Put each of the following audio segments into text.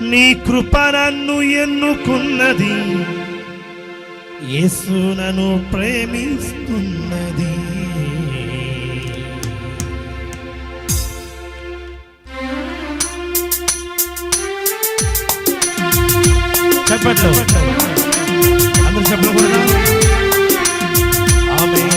నీ కృప నన్ను ఎన్నుకున్నది, యేసు నన్ను ప్రేమిస్తున్నది. చెప్పట్లు అందరూ చెప్పకూడదా? ఆమేన్.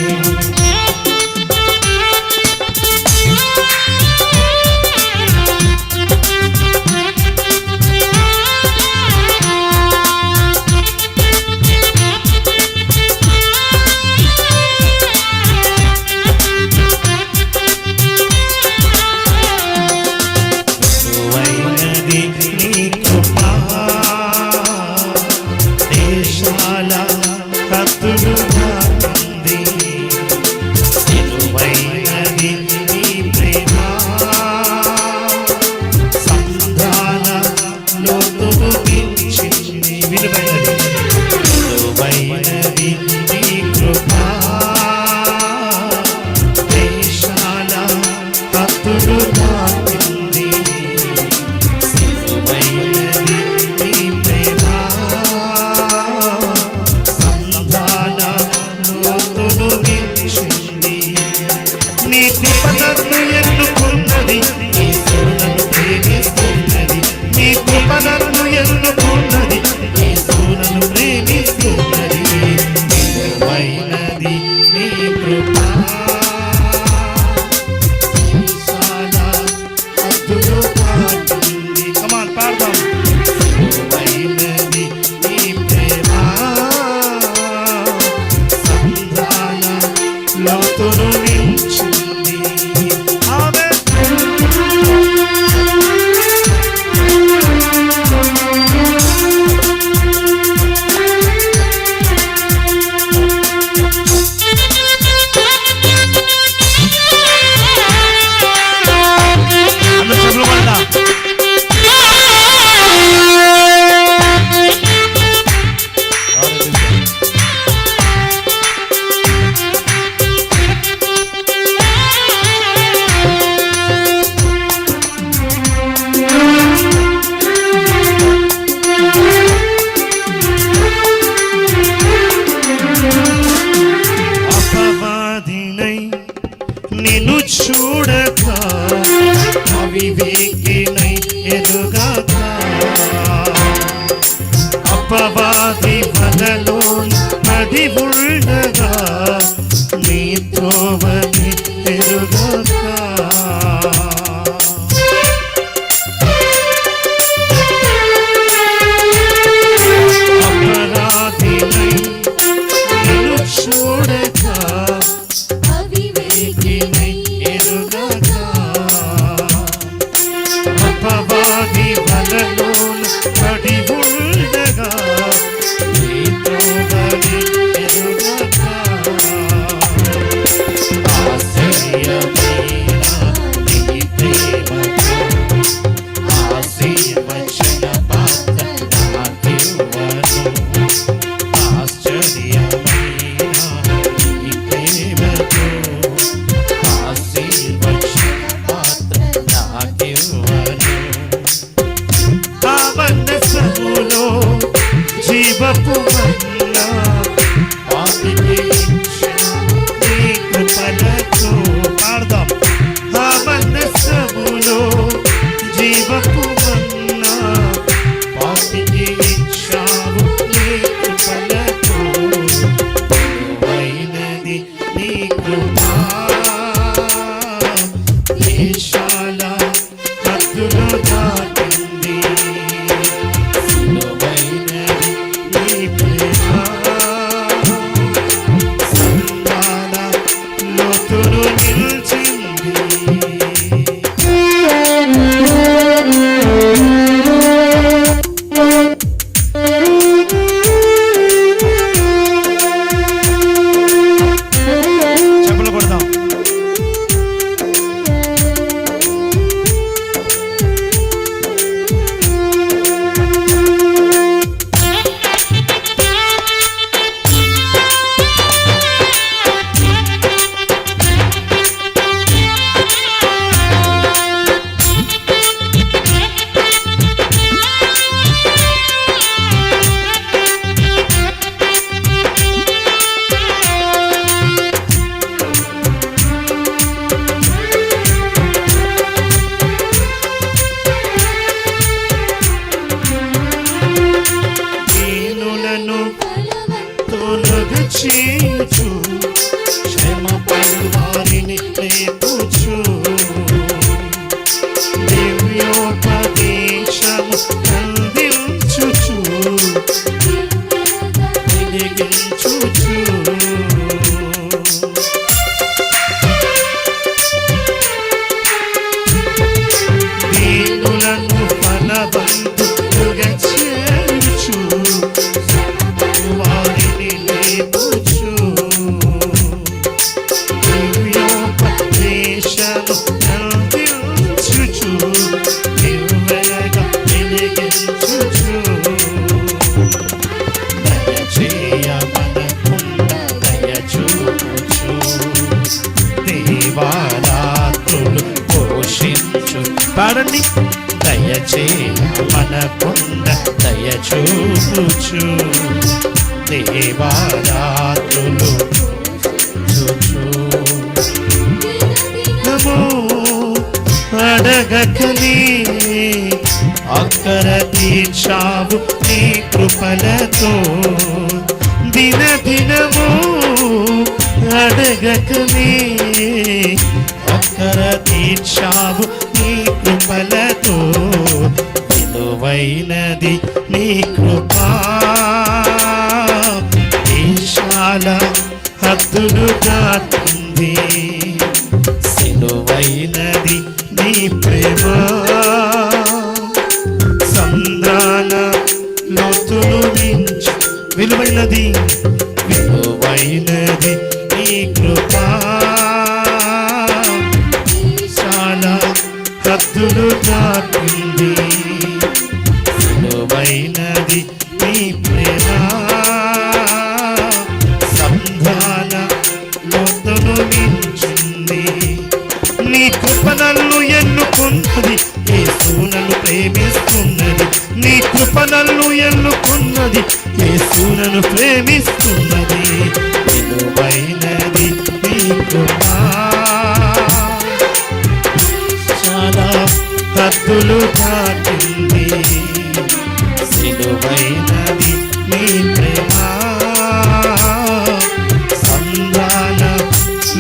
నిన్ను చూడక అవివేకినై ఎదుగాక అపవాది వలలో నది ఉండగా నీ త్రోవని ఎదుగాక అపరాధినై నిన్ను చూడక అపవాది వలలో పడి ఉండగా నీతో బలి ఎరుగక ఆశ్చర్యమే ధనవంతులుగా చేర్చు వారిని లేపుచు దివ్యోపదేశము అందించుచు దివ్యగా వెలిగించుచు దయచేయమనకుండా దయచూపుచు దేవారాత్రులు పోషించు పాడండి దయచేయమనకుండా దయచూపుచు దేవారాత్రులు నమో అడగకనే అక్కర తీర్చావు నీ కృపలతో దినదినము అడగకనే అక్కర తీర్చావు నీ కృపలతో విలువైనది నీ కృపా విశాల హద్దులు దాటింది సిలువైనది నీ ప్రేమ సంద్రాల లోతులు మించి విలువైనది విలువైనది నీ కృపా చాలా హద్దులు దాటింది విలువైనది నీ ప్రేమ సంద్రాల లోతులు మించింది నీ కృపణలు ఎన్నుకున్నది యేసునను ప్రేమిస్తున్నది నీ కృపణలు ఎన్నుకున్నది యేసునను ప్రేమిస్తున్నది విలువైనది నీ కృపా చాలా హద్దులు దాటింది సిలువైనది నీ ప్రేమ సంద్రాల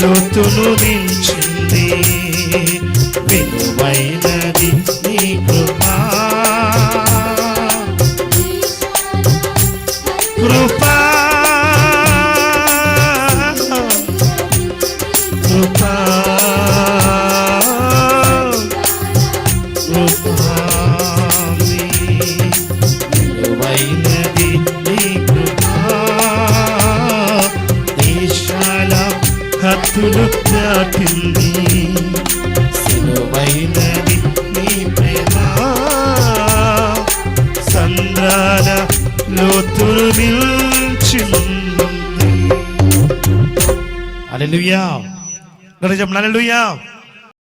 లోతులు మించింది విలువైనది నీ కృపా కృపా కృపా విలువైనది నీ కృపా దేశాల హద్దులు దాటింది సిలువైనది నీ ప్రేమ సంద్రాల లోతులు మించింది హల్లెలూయా హల్లెలూయా